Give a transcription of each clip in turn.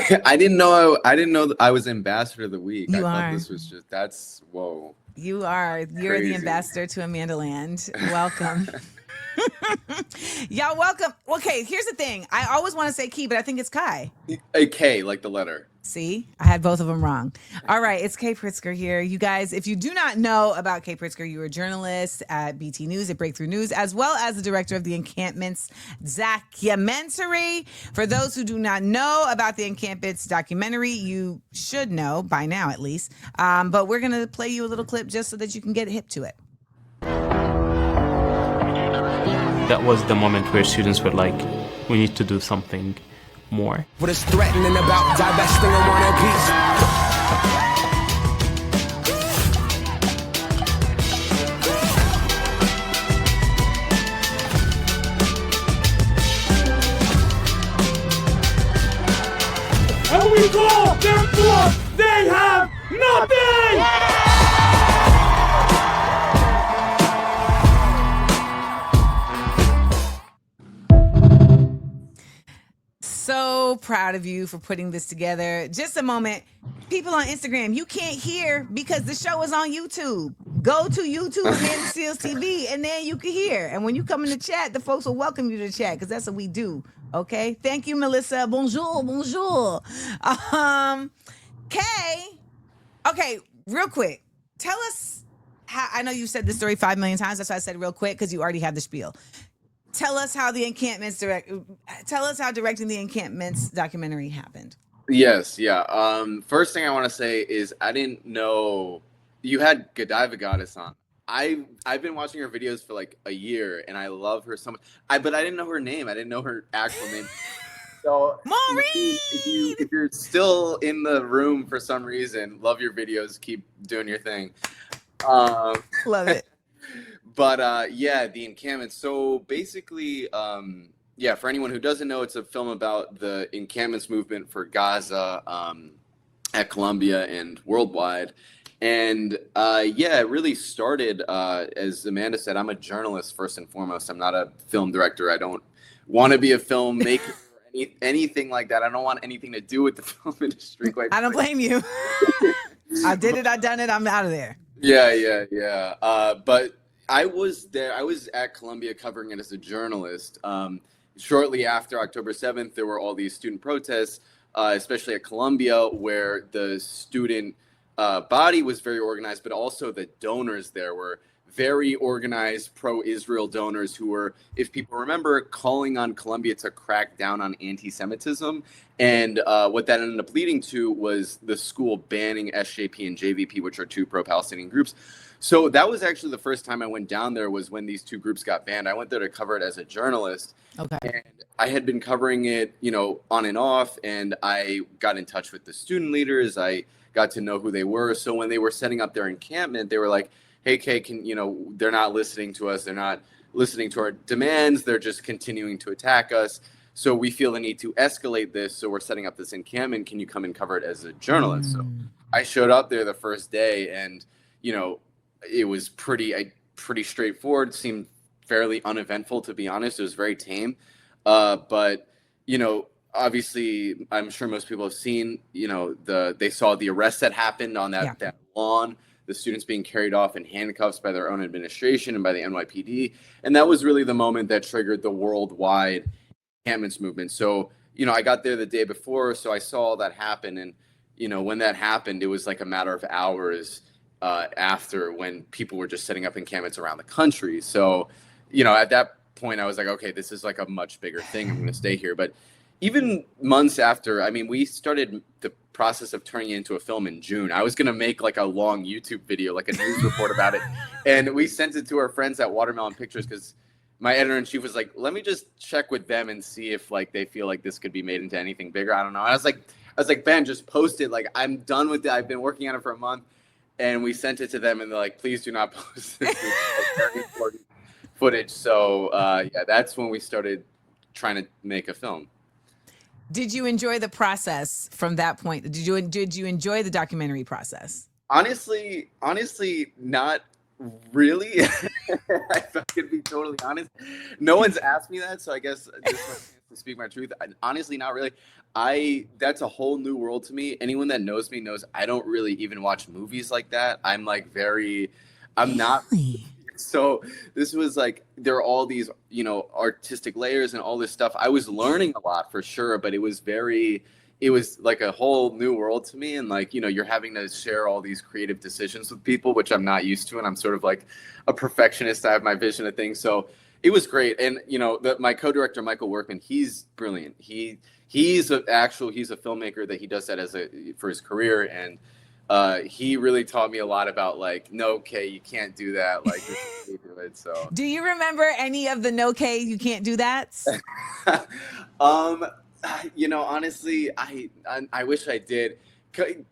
I didn't know. I didn't know that I was ambassador of the week. I You thought are. this was just that's whoa, You are. You're the crazy. ambassador to AmandaLand. Welcome. Y'all welcome. Okay, here's the thing. I always want to say Key, but I think it's Kai. A K, like the letter. See, I had both of them wrong. All right, it's Kei Pritzker here. You guys, if you do not know about Kei Pritzker, you're a journalist at BT News, at Breakthrough News, as well as the director of the Encampments documentary. For those who do not know about the Encampments documentary, you should know by now at least. But we're going to play you a little clip just so that you can get hip to it. That was the moment where students were like, we need to do something more. What is threatening about divesting of one piece? And we call them forth, they have nothing! So proud of you for putting this together. Just a moment. People on Instagram, you can't hear because the show is on YouTube. Go to YouTube, Amanda Seals TV, and then you can hear. And when you come in the chat, the folks will welcome you to the chat because that's what we do. Okay? Thank you, Melissa. Bonjour, bonjour. Kay, okay, real quick. Tell us how, I know you've said this story 5 million times. That's why I said it real quick because you already have the spiel. Tell us how the encampments Tell us how directing the Encampments documentary happened. Yes, yeah. First thing I want to say is I didn't know you had Godiva Goddess on. I've been watching her videos for like a year, and I love her so much. But I didn't know her name. I didn't know her actual name. So if you're still in the room for some reason, love your videos. Keep doing your thing. Love it. But yeah, the encampment. So basically, yeah, for anyone who doesn't know, it's a film about the encampments movement for Gaza at Columbia and worldwide. And yeah, it really started, as Amanda said, I'm a journalist first and foremost. I'm not a film director. I don't want to be a filmmaker or anything like that. I don't want anything to do with the film industry. I don't blame you. I did it. I done it. I'm out of there. Yeah. But I was there. I was at Columbia covering it as a journalist. Shortly after October 7th, there were all these student protests, especially at Columbia, where the student body was very organized, but also the donors there were very organized pro-Israel donors who were, if people remember, calling on Columbia to crack down on anti-Semitism. And what that ended up leading to was the school banning SJP and JVP, which are two pro-Palestinian groups. So that was actually the first time I went down there, was when these two groups got banned. I went there to cover it as a journalist. Okay. And I had been covering it, on and off, and I got in touch with the student leaders. I got to know who they were. So when they were setting up their encampment, they were like, hey, Kay, they're not listening to us. They're not listening to our demands. They're just continuing to attack us. So we feel the need to escalate this. So we're setting up this encampment. Can you come and cover it as a journalist? So I showed up there the first day, and, it was pretty straightforward. Seemed fairly uneventful, to be honest. It was very tame. But, obviously, I'm sure most people have seen, they saw the arrest that happened on that lawn, the students being carried off in handcuffs by their own administration and by the NYPD. And that was really the moment that triggered the worldwide encampments movement. So, I got there the day before, so I saw all that happen. And, when that happened, it was like a matter of hours after, when people were just setting up encampments around the country. So, at that point, I was like, okay, this is like a much bigger thing. I'm going to stay here. But even months after, we started the process of turning it into a film in June. I was going to make like a long YouTube video, like a news report about it. And we sent it to our friends at Watermelon Pictures, because my editor-in-chief was like, let me just check with them and see if like they feel like this could be made into anything bigger. I don't know. And I was like, Ben, just post it. Like, I'm done with it. I've been working on it for a month. And we sent it to them, and they're like, please do not post this. It's very important footage. So yeah, that's when we started trying to make a film. Did you enjoy the process from that point? Did you enjoy the documentary process? Honestly, not Really? If I could be totally honest, no one's asked me that, so I guess this is my chance to speak my truth. Honestly, not really. That's a whole new world to me. Anyone that knows me knows I don't really even watch movies like that. I'm like I'm not. Really? So this was like, there are all these, artistic layers and all this stuff. I was learning a lot for sure, but it was like a whole new world to me. And like, you're having to share all these creative decisions with people, which I'm not used to. And I'm sort of like a perfectionist. I have my vision of things. So it was great. And, my co-director, Michael Workman, he's brilliant. He's a filmmaker that he does that for his career. And he really taught me a lot about like, no, Kei, you can't do that. Like, this is how you do it. So, Do you remember any of the no Kei, you can't do that? Honestly, I wish I did.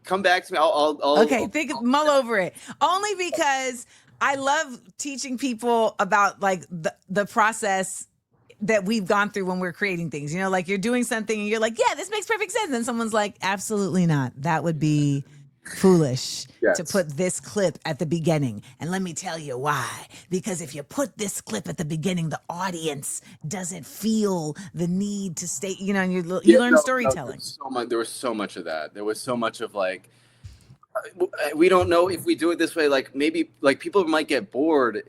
Come back to me. I'll Okay, mull over it. Only because I love teaching people about like the process that we've gone through when we're creating things. Like you're doing something and you're like, yeah, this makes perfect sense. And someone's like, absolutely not. That would be foolish to put this clip at the beginning. And let me tell you why. Because if you put this clip at the beginning, the audience doesn't feel the need to stay, and you learn storytelling. There was so much of that. There was so much of like, we don't know if we do it this way, like maybe like people might get bored,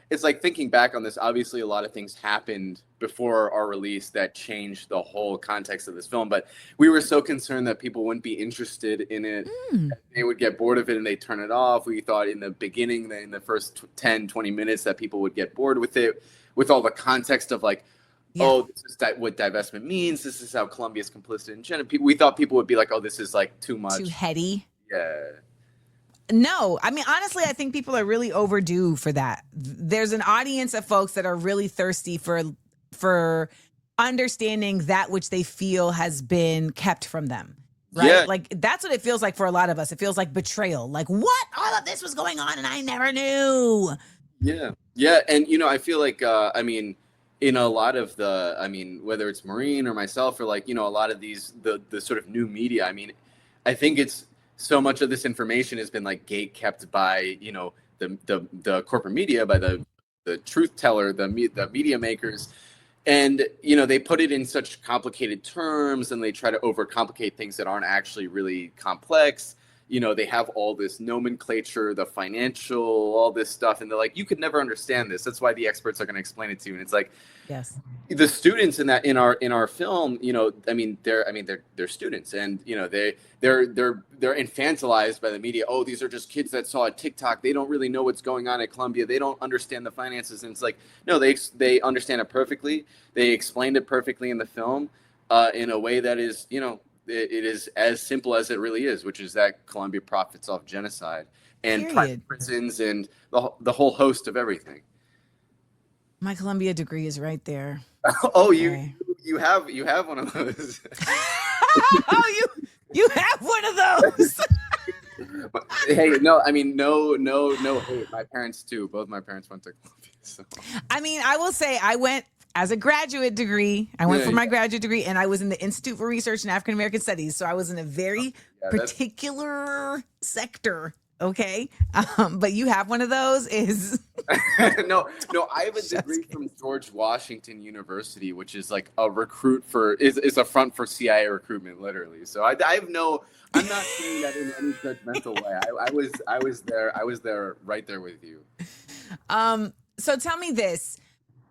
it's like thinking back on this, obviously a lot of things happened before our release that changed the whole context of this film, but we were so concerned that people wouldn't be interested in it. They would get bored of it and they turn it off. We thought in the beginning, in the first 10, 20 minutes that people would get bored with it, with all the context of like, oh, this is what divestment means. This is how Colombia is complicit in China. We thought people would be like, oh, this is like too much. Too heady. Yeah. No, I mean, honestly, I think people are really overdue for that. There's an audience of folks that are really thirsty for understanding that which they feel has been kept from them. Right? Yeah. Like that's what it feels like for a lot of us. It feels like betrayal. Like, what? All of this was going on and I never knew. Yeah. Yeah. And, I feel like, in a lot of whether it's Maureen or myself or like, a lot of these, the sort of new media, I think it's so much of this information has been like gate kept by, the corporate media, by the truth teller, the media makers. And, they put it in such complicated terms and they try to overcomplicate things that aren't actually really complex. They have all this nomenclature, the financial, all this stuff. And they're like, you could never understand this. That's why the experts are going to explain it to you. And it's like, yes, the students in our film, they're students and, they're infantilized by the media. Oh, these are just kids that saw a TikTok. They don't really know what's going on at Columbia. They don't understand the finances. And it's like, no, they understand it perfectly. They explained it perfectly in the film in a way that is, it is as simple as it really is, which is that Colombia profits off genocide and private prisons and the whole host of everything. My Columbia degree is right there. Oh, okay. you have one of those. Oh, you have one of those. Hey, no, no hate. My parents too. Both my parents went to Columbia. So. I will say I went as a graduate degree. I went for my graduate degree and I was in the Institute for Research in African American Studies. So I was in a very particular sector. Okay. But you have one of those is no, I have a degree from George Washington University, which is like a recruit is a front for CIA recruitment, literally. So I'm not saying that in any judgmental way. I was there right there with you. So tell me this.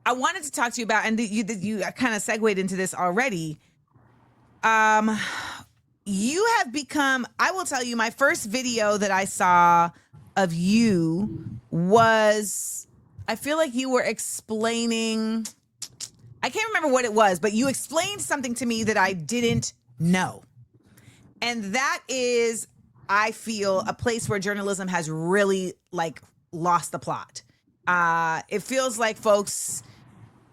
I wanted to talk to you about, and you kind of segued into this already. You have become, I will tell you, my first video that I saw of you was, I feel like you were explaining, I can't remember what it was, but you explained something to me that I didn't know. And that is, I feel, a place where journalism has really like lost the plot. It feels like folks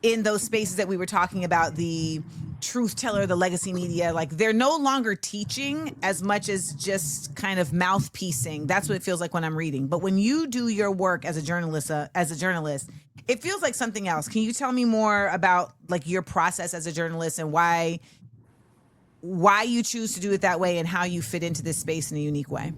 in those spaces that we were talking about, the truth teller, the legacy media, like they're no longer teaching as much as just kind of mouthpiecing. That's what it feels like when I'm reading. But when you do your work as a journalist, it feels like something else. Can you tell me more about like your process as a journalist and why you choose to do it that way and how you fit into this space in a unique way?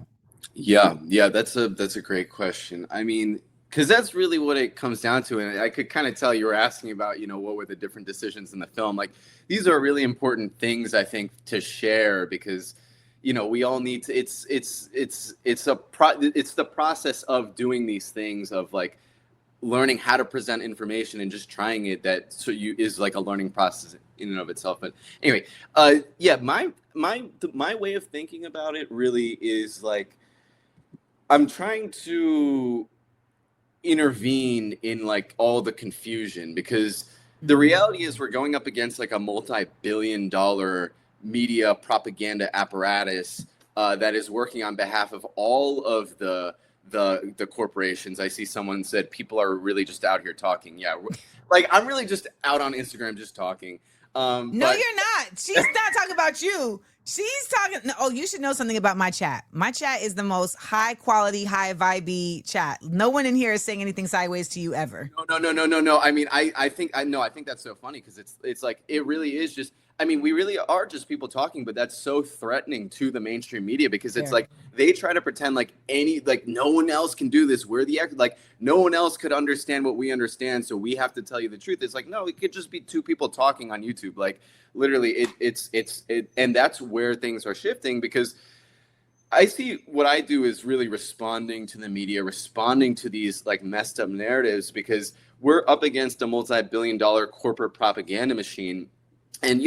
Yeah, that's a great question. I mean, because that's really what it comes down to, and I could kind of tell you were asking about, what were the different decisions in the film. Like, these are really important things, I think, to share because, we all need to. It's the process of doing these things of like learning how to present information and just trying it that is like a learning process in and of itself. But anyway, yeah, my way of thinking about it really is like I'm trying to intervene in like all the confusion because the reality is we're going up against like a multi-billion-dollar media propaganda apparatus that is working on behalf of all of the corporations. I see someone said people are really just out here talking. Yeah, like I'm really just out on Instagram just talking. No, But you're not. She's not talking about you. She's talking. No, oh, you should know something about my chat. My chat is the most high quality, high vibe chat. No one in here is saying anything sideways to you ever. No. I mean, I think that's so funny because it's like it really is just. I mean, we really are just people talking, but that's so threatening to the mainstream media because it's Yeah. like they try to pretend like no one else can do this. We're the like no one else could understand what we understand, so we have to tell you the truth. It's like no, it could just be two people talking on YouTube. Like literally, and that's where things are shifting because I see what I do is really responding to the media, responding to these like messed up narratives because we're up against a multi-billion-dollar corporate propaganda machine. And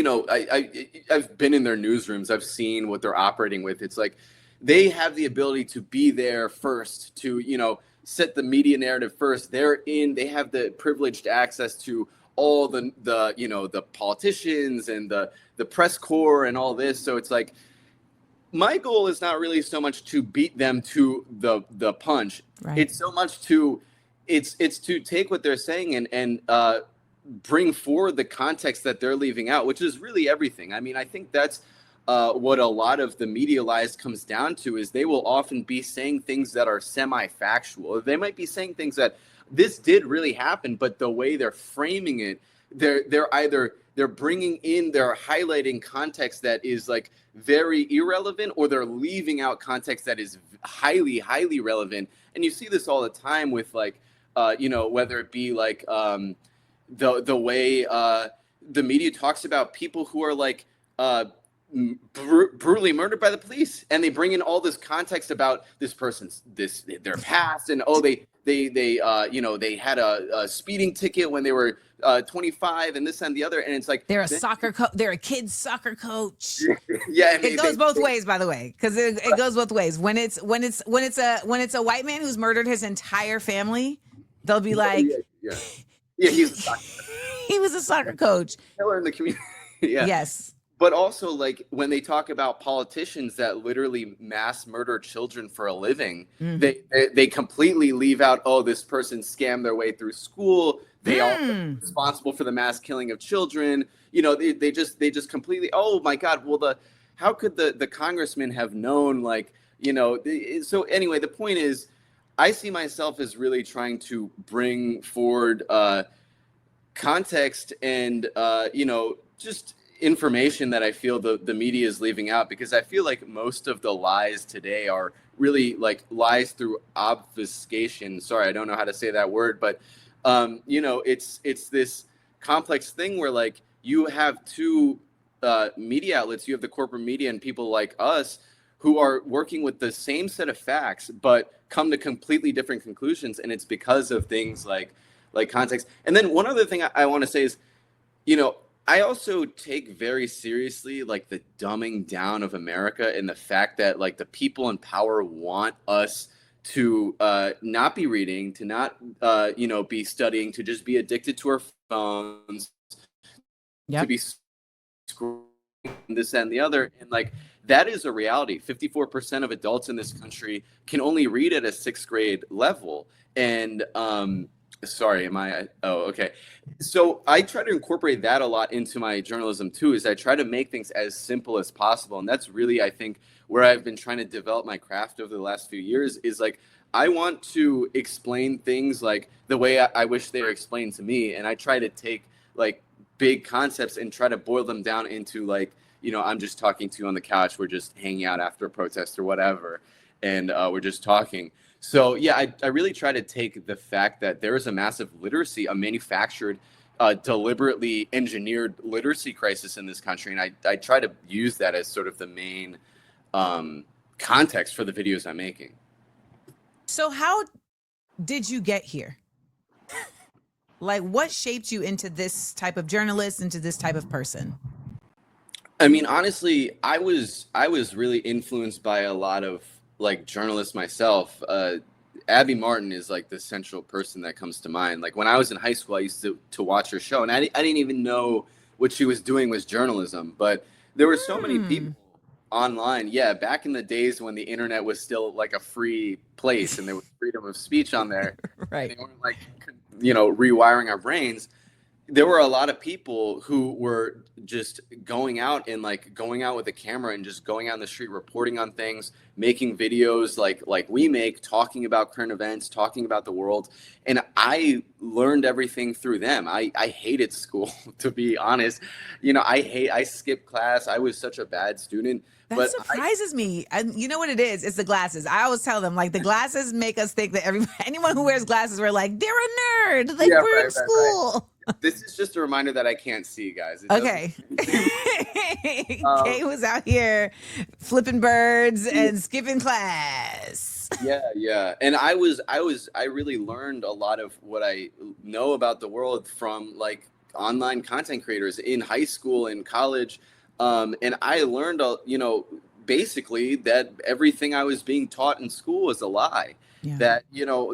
I've been in their newsrooms. I've seen what they're operating with. It's like they have the ability to be there first, to set the media narrative first. They have the privileged access to all the politicians and the press corps and all this. So it's like my goal is not really so much to beat them to the punch. Right. It's so much it's to take what they're saying and bring forward the context that they're leaving out, which is really everything. I mean, I think that's what a lot of the media lies comes down to is they will often be saying things that are semi-factual. They might be saying things that this did really happen, but the way they're framing it, they're highlighting context that is like very irrelevant, or they're leaving out context that is highly, highly relevant. And you see this all the time with like, whether it be like, the way the media talks about people who are like brutally murdered by the police, and they bring in all this context about this person's their past, and they had a speeding ticket when they were 25, and this and the other, and it's like They're a kid's soccer coach. Yeah, I mean, It goes both ways, by the way, because it goes both ways. When it's a white man who's murdered his entire family, they'll be like, yeah, he's a he was a soccer coach. killer in the community. Yeah. Yes. But also, like, when they talk about politicians that literally mass murder children for a living, they completely leave out, oh, this person scammed their way through school. They are responsible for the mass killing of children. They just completely, oh my God, well, how could the congressman have known, like, so anyway, the point is, I see myself as really trying to bring forward context and, just information that I feel the media is leaving out, because I feel like most of the lies today are really like lies through obfuscation. Sorry, I don't know how to say that word, but it's this complex thing where like you have two media outlets. You have the corporate media and people like us who are working with the same set of facts, but come to completely different conclusions. And it's because of things like context. And then one other thing I want to say is, I also take very seriously like the dumbing down of America and the fact that like the people in power want us to not be reading, to not be studying, to just be addicted to our phones, to be scrolling this and the other. And like that is a reality. 54% of adults in this country can only read at a 6th grade level. And sorry, am I? Oh, okay. So I try to incorporate that a lot into my journalism too, is I try to make things as simple as possible. And that's really, I think, where I've been trying to develop my craft over the last few years is like, I want to explain things like the way I wish they were explained to me. And I try to take like big concepts and try to boil them down into like, I'm just talking to you on the couch. We're just hanging out after a protest or whatever. and we're just talking. So yeah, I really try to take the fact that there is a massive literacy, a manufactured, deliberately engineered literacy crisis in this country, and I try to use that as sort of the main context for the videos I'm making. So how did you get here? Like, what shaped you into this type of journalist, into this type of person? I mean, honestly, I was really influenced by a lot of like journalists myself. Abby Martin is like the central person that comes to mind. Like when I was in high school, I used to watch her show, and I didn't even know what she was doing was journalism. But there were so many people online. Yeah, back in the days when the internet was still like a free place and there was freedom of speech on there. Right. They weren't like, rewiring our brains. There were a lot of people who were just going out with a camera and just going out in the street, reporting on things, making videos like we make, talking about current events, talking about the world. And I learned everything through them. I hated school, to be honest. I skipped class. I was such a bad student. That surprises me. And you know what it is? It's the glasses. I always tell them, like, the glasses make us think that anyone who wears glasses, we're like, they're a nerd. Like, we're in school. Right. This is just a reminder that I can't see, guys. Okay. Kei was out here flipping birds and skipping class. Yeah. And I really learned a lot of what I know about the world from like online content creators in high school and college. And I learned, basically that everything I was being taught in school was a lie. Yeah. That,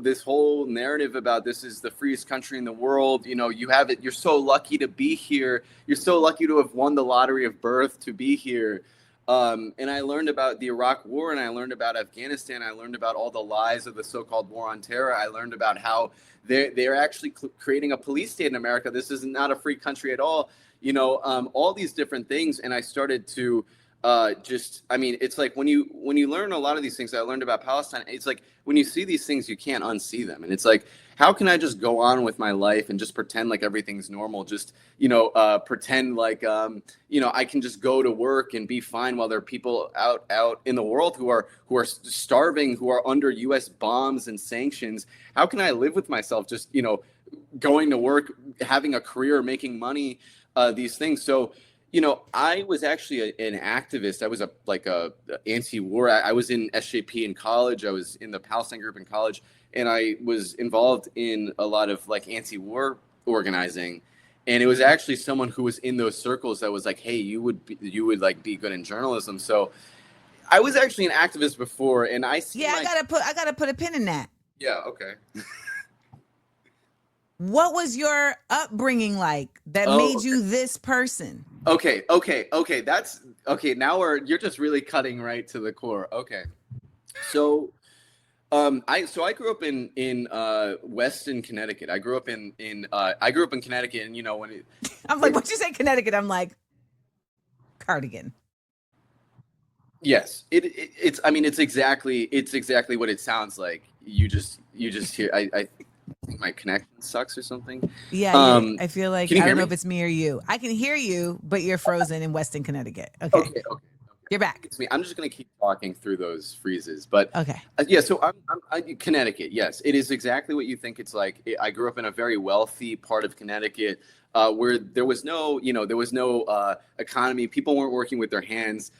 this whole narrative about this is the freest country in the world, you have it. You're so lucky to be here. You're so lucky to have won the lottery of birth to be here. And I learned about the Iraq War, and I learned about Afghanistan. I learned about all the lies of the so-called war on terror. I learned about how they're actually creating a police state in America. This is not a free country at all. All these different things. And I started to it's like when you learn a lot of these things I learned about Palestine, it's like when you see these things, you can't unsee them. And it's like, how can I just go on with my life and just pretend like everything's normal? Just, pretend like, I can just go to work and be fine while there are people out in the world who are starving, who are under US bombs and sanctions. How can I live with myself just, going to work, having a career, making money, these things. So, I was actually an activist. I was a anti-war. I was in SJP in college. I was in the Palestine group in college, and I was involved in a lot of like anti-war organizing. And it was actually someone who was in those circles that was like, "Hey, you would be good in journalism." So, I was actually an activist before, and I see. Yeah, I gotta put a pin in that. Yeah. Okay. What was your upbringing like that made you this person? Okay. That's okay. Now you're just really cutting right to the core. Okay. So, I grew up in Weston, Connecticut. I grew up in Connecticut, and I'm like, once you say Connecticut, I'm like, cardigan. Yes, it's exactly what it sounds like. You just hear. I think my connection sucks or something. Yeah, I feel like I don't know if it's me or you. I can hear you, but you're frozen in Weston, Connecticut. Okay. You're back. It's me. I'm just gonna keep talking through those freezes, but okay. So I'm Connecticut. Yes, it is exactly what you think it's like. I grew up in a very wealthy part of Connecticut, where there was no economy. People weren't working with their hands.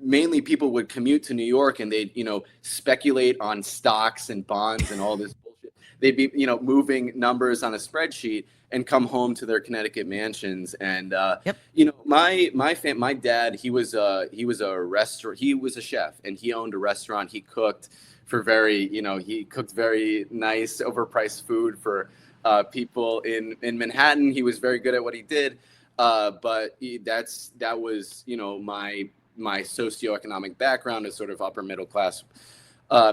Mainly people would commute to New York and they'd, speculate on stocks and bonds and all this bullshit. They'd be, moving numbers on a spreadsheet and come home to their Connecticut mansions. And, my dad, he was a chef, and he owned a restaurant. He cooked for very nice overpriced food for people in Manhattan. He was very good at what he did. But that was, my socioeconomic background is sort of upper middle class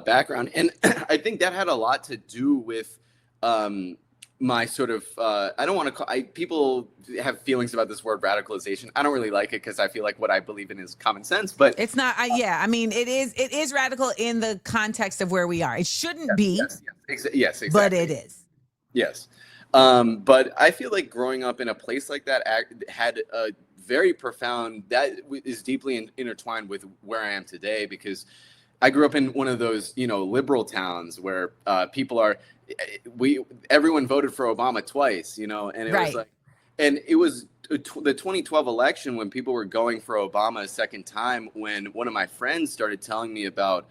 background. And I think that had a lot to do with my sort of, I don't want to call, people have feelings about this word radicalization. I don't really like it because I feel like what I believe in is common sense, but it's not, it is radical in the context of where we are. It shouldn't be. Yes, exactly. But it is. Yes. But I feel like growing up in a place like that had a very profound, that is deeply intertwined with where I am today, because I grew up in one of those, liberal towns where everyone voted for Obama twice, and it was Right. like, and it was the 2012 election when people were going for Obama a second time, when one of my friends started telling me about,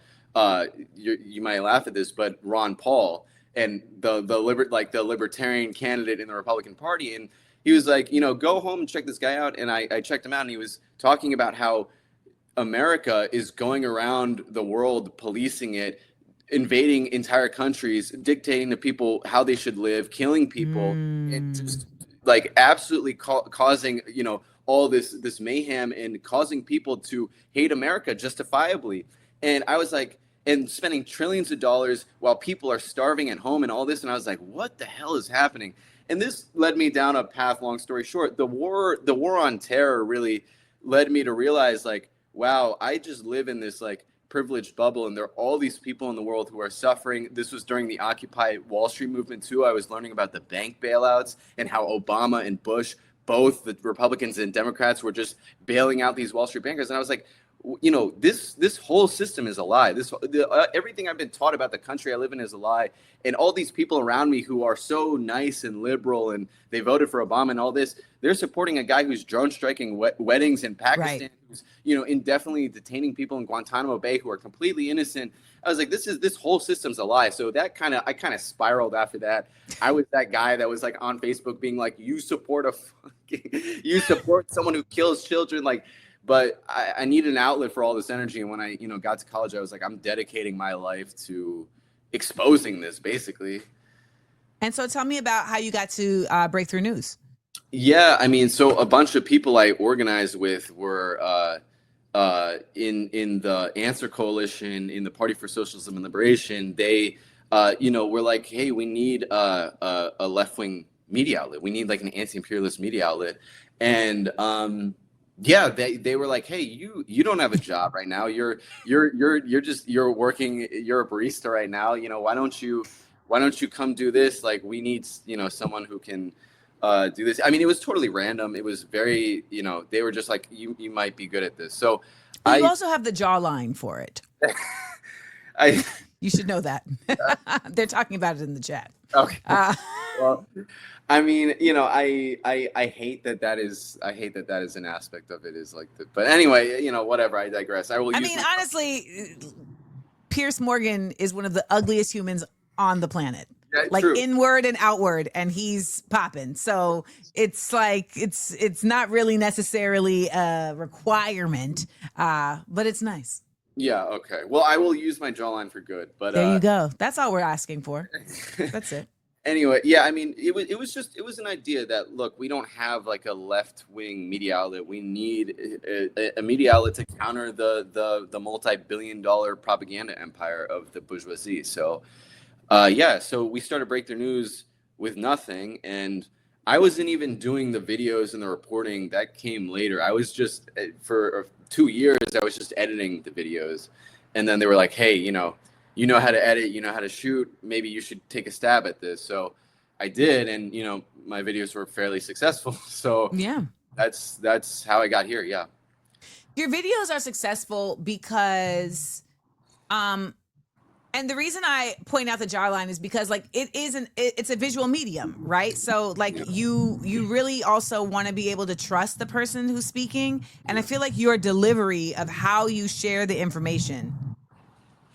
you might laugh at this, but Ron Paul and the libertarian candidate in the Republican Party. And he was like, go home and check this guy out. And I checked him out, and he was talking about how America is going around the world, policing it, invading entire countries, dictating to people how they should live, killing people, and just like absolutely causing, all this mayhem and causing people to hate America justifiably. And I was like, and spending trillions of dollars while people are starving at home and all this. And I was like, what the hell is happening? And this led me down a path. Long story short, the war on terror really led me to realize, like, wow, I just live in this like privileged bubble, and there are all these people in the world who are suffering. This was during the Occupy Wall Street movement too. I was learning about the bank bailouts and how Obama and Bush, both the Republicans and Democrats, were just bailing out these Wall Street bankers. And I was like, this whole system is a lie. Everything I've been taught about the country I live in is a lie. And all these people around me who are so nice and liberal, and they voted for Obama and all this, they're supporting a guy who's drone striking weddings in Pakistan, Right. who's, indefinitely detaining people in Guantanamo Bay who are completely innocent. I was like, this whole system's a lie. So I kind of spiraled after that. I was that guy that was like on Facebook being like, you support someone who kills children, like. But I need an outlet for all this energy. And when I, got to college, I was like, I'm dedicating my life to exposing this, basically. And so tell me about how you got to Breakthrough News. Yeah, I mean, so a bunch of people I organized with were in the Answer Coalition, in the Party for Socialism and Liberation. They, were like, hey, we need a left-wing media outlet. We need like an anti-imperialist media outlet. And yeah, they were like, hey, you don't have a job right now. You're working. You're a barista right now. Why don't you come do this? Like, we need someone who can do this. I mean, it was totally random. It was very, they were just like, you might be good at this. So You also have the jawline for it. You should know that. They're talking about it in the chat. Okay. Well, I mean, I hate that is an aspect of it, is like that. But anyway, whatever. I digress. Honestly, Pierce Morgan is one of the ugliest humans on the planet. Yeah, like true. Inward and outward, and he's popping. So it's like it's not really necessarily a requirement, but it's nice. Yeah. Okay. Well, I will use my jawline for good. But there you go. That's all we're asking for. That's it. Anyway, yeah, I mean, it was an idea that, look, we don't have like a left-wing media outlet. We need a media outlet to counter the multi-billion-dollar propaganda empire of the bourgeoisie. So, so we started Breakthrough News with nothing, and I wasn't even doing the videos and the reporting. That came later. I was just, for 2 years, I was just editing the videos, and then they were like, hey, you know how to edit, you know how to shoot, maybe you should take a stab at this. So I did, and my videos were fairly successful. So yeah, that's how I got here. Yeah. Your videos are successful because and the reason I point out the jawline is because like it's a visual medium, right? So like you really also want to be able to trust the person who's speaking, and I feel like your delivery of how you share the information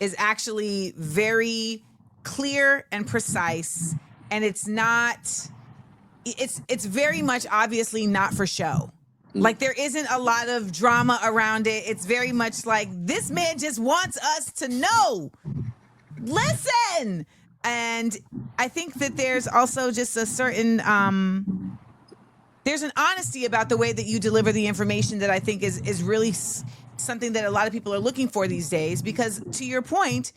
is actually very clear and precise, and it's very much obviously not for show. Like there isn't a lot of drama around it. It's very much like, this man just wants us to know. Listen. And I think that there's also just a certain there's an honesty about the way that you deliver the information that I think is really something that a lot of people are looking for these days, because to your point,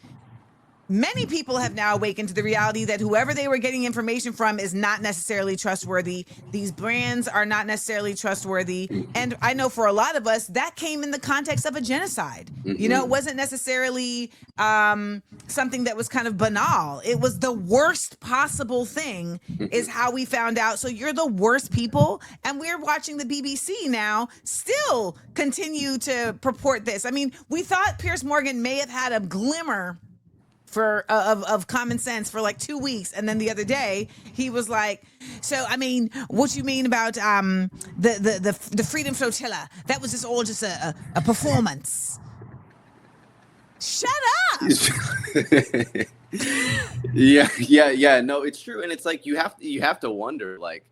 many people have now awakened to the reality that whoever they were getting information from is not necessarily trustworthy. These brands are not necessarily trustworthy. And I know for a lot of us, that came in the context of a genocide. You know, it wasn't necessarily something that was kind of banal. It was the worst possible thing is how we found out. So you're the worst people. And we're watching the BBC now still continue to purport this. I mean, we thought Piers Morgan may have had a glimmer of common sense for like 2 weeks, and then the other day he was like, so I mean, what you mean about the Freedom Flotilla? That was just all just a performance. Shut up. Yeah. No, it's true, and it's like you have to wonder like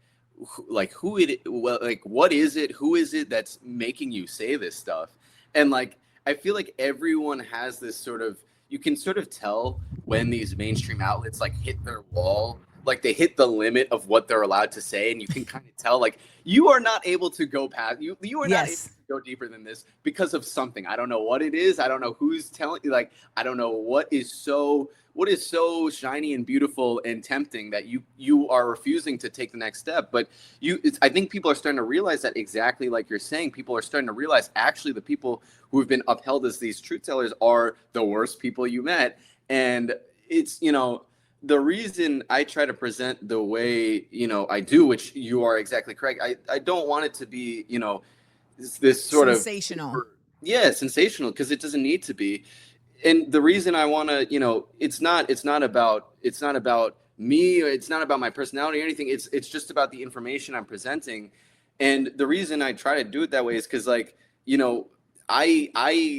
who it, well, like what is it? Who is it that's making you say this stuff? And like I feel like everyone has this sort of, you can sort of tell when these mainstream outlets like hit their wall, like they hit the limit of what they're allowed to say, and you can kind of tell like you are not able to go past, you are not able to go deeper than this because of something. I don't know what it is. I don't know who's telling you, like I don't know what is so shiny and beautiful and tempting that you are refusing to take the next step. But I think people are starting to realize that, exactly like you're saying. People are starting to realize actually the people who have been upheld as these truth tellers are the worst people you met. And it's, you know, the reason I try to present the way, you know, I do, which you are exactly correct. I don't want it to be, you know, this sort sensational. Sensational, because it doesn't need to be. And the reason I want to, you know, it's not about me, or it's not about my personality or anything. It's just about the information I'm presenting. And the reason I try to do it that way is because, like, you know, I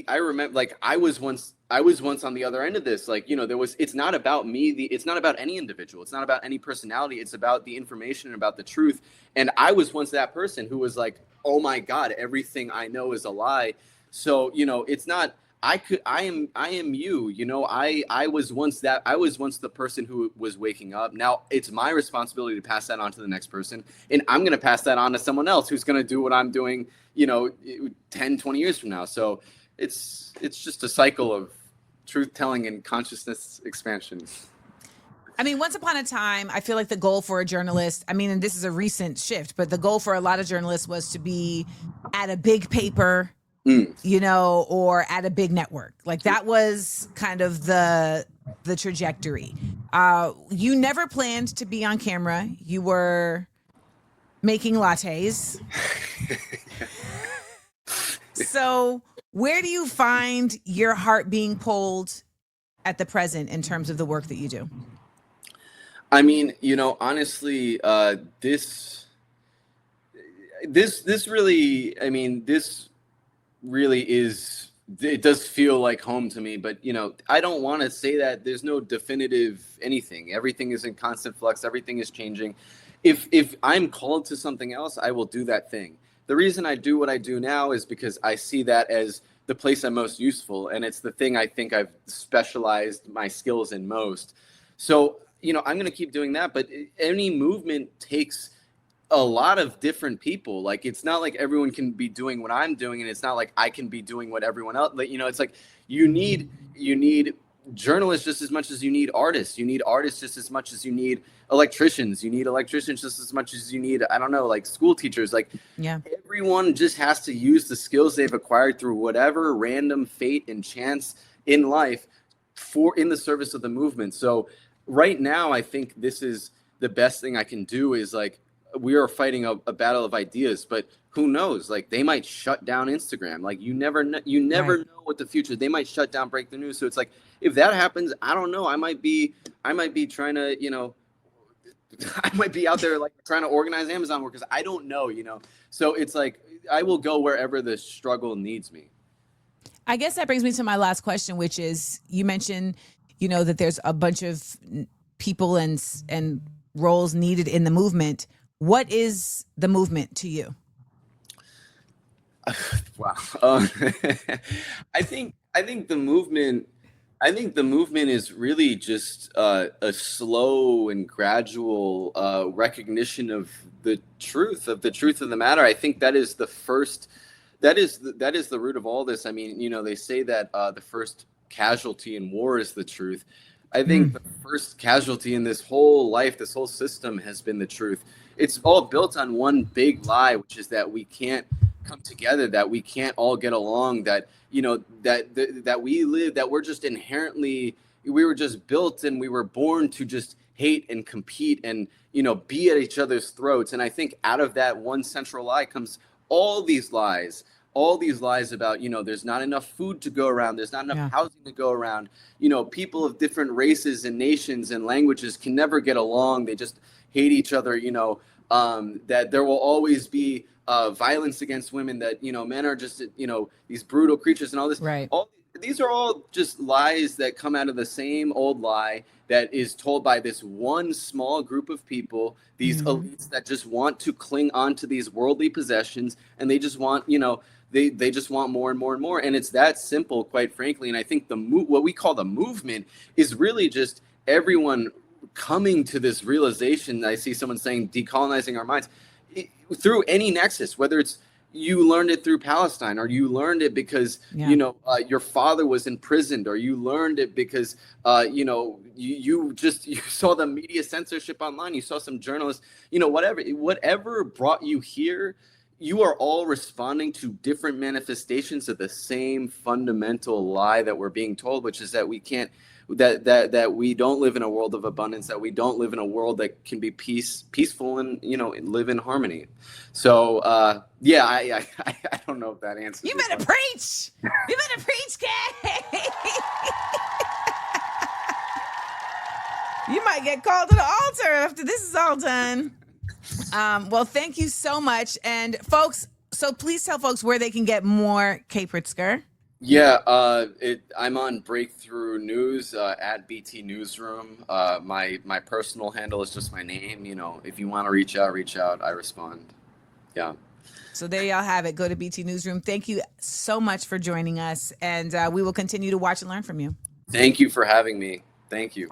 remember, like, I was once on the other end of this. Like, you know, it's not about me. It's not about any individual. It's not about any personality. It's about the information and about the truth. And I was once that person who was like, oh my God, everything I know is a lie. So, you know, it's not, I am you, you know, I was once the person who was waking up. Now it's my responsibility to pass that on to the next person. And I'm going to pass that on to someone else who's going to do what I'm doing, you know, 10, 20 years from now. So it's just a cycle of truth telling and consciousness expansion. I mean, once upon a time, I feel like the goal for a journalist, I mean, and this is a recent shift, but the goal for a lot of journalists was to be at a big paper, you know, or at a big network. Like that was kind of the trajectory. You never planned to be on camera. You were making lattes. So where do you find your heart being pulled at the present in terms of the work that you do? I mean, you know, honestly, this really is, it does feel like home to me. But, you know, I don't want to say that. There's no definitive anything. Everything is in constant flux. Everything is changing. If I'm called to something else, I will do that thing. The reason I do what I do now is because I see that as the place I'm most useful, and it's the thing I think I've specialized my skills in most. So, you know, I'm going to keep doing that. But any movement takes a lot of different people. Like, it's not like everyone can be doing what I'm doing, and it's not like I can be doing what everyone else, like, you know, it's like you need journalists just as much as you need artists. You need artists just as much as you need electricians. You need electricians just as much as you need, I don't know, like school teachers. Like, yeah, everyone just has to use the skills they've acquired through whatever random fate and chance in life in the service of the movement. So right now, I think this is the best thing I can do, is like, we are fighting a battle of ideas, but who knows? Like, they might shut down Instagram. Like, you never know what the future. They might shut down BreakThrough News. So it's like, if that happens, I don't know. I might be trying to, you know, I might be out there like trying to organize Amazon workers. I don't know, you know. So it's like, I will go wherever the struggle needs me. I guess that brings me to my last question, which is, you mentioned, you know, that there's a bunch of people and roles needed in the movement. What is the movement to you? Wow. I think the movement is really just a slow and gradual recognition of the truth of the matter. I think that is the first, that is the root of all this. I mean, you know, they say that the first casualty in war is the truth. I think the first casualty in this whole life, this whole system has been the truth. It's all built on one big lie, which is that we can't come together, that we can't all get along, that, you know, that we live, that we're just inherently, we were just built and we were born to just hate and compete and, you know, be at each other's throats. And I think out of that one central lie comes all these lies about, you know, there's not enough food to go around. There's not enough housing to go around. You know, people of different races and nations and languages can never get along. They just hate each other, you know, that there will always be violence against women, that, you know, men are just, you know, these brutal creatures and all this. Right. These are all just lies that come out of the same old lie that is told by this one small group of people, these elites that just want to cling on to these worldly possessions, and they just want, you know, they just want more and more and more. And it's that simple, quite frankly. And I think what we call the movement is really just everyone coming to this realization. I see someone saying decolonizing our minds through any nexus, whether it's you learned it through Palestine, or you learned it because, you know, your father was imprisoned, or you learned it because, you know, you saw the media censorship online, you saw some journalists, you know, whatever brought you here, you are all responding to different manifestations of the same fundamental lie that we're being told, which is that we can't, that we don't live in a world of abundance, that we don't live in a world that can be peaceful and, you know, live in harmony. So yeah, I don't know if that answers. You better preach. You better preach, Kei. You might get called to the altar after this is all done. Well, thank you so much, and folks. So please tell folks where they can get more Kei Pritzker. Yeah, I'm on BreakThrough News at BT Newsroom. My personal handle is just my name. You know, if you want to reach out. I respond. Yeah. So there y'all have it. Go to BT Newsroom. Thank you so much for joining us, and we will continue to watch and learn from you. Thank you for having me. Thank you.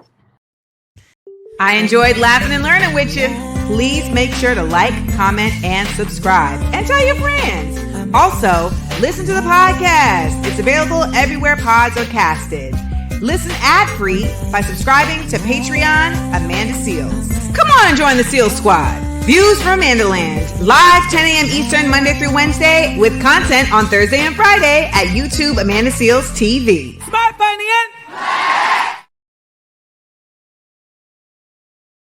I enjoyed laughing and learning with you. Please make sure to like, comment, and subscribe. And tell your friends. Also, listen to the podcast. It's available everywhere pods are casted. Listen ad-free by subscribing to Patreon Amanda Seals. Come on and join the Seals Squad. Views from AmandaLand. Live 10 a.m. Eastern Monday through Wednesday with content on Thursday and Friday at YouTube Amanda Seals TV.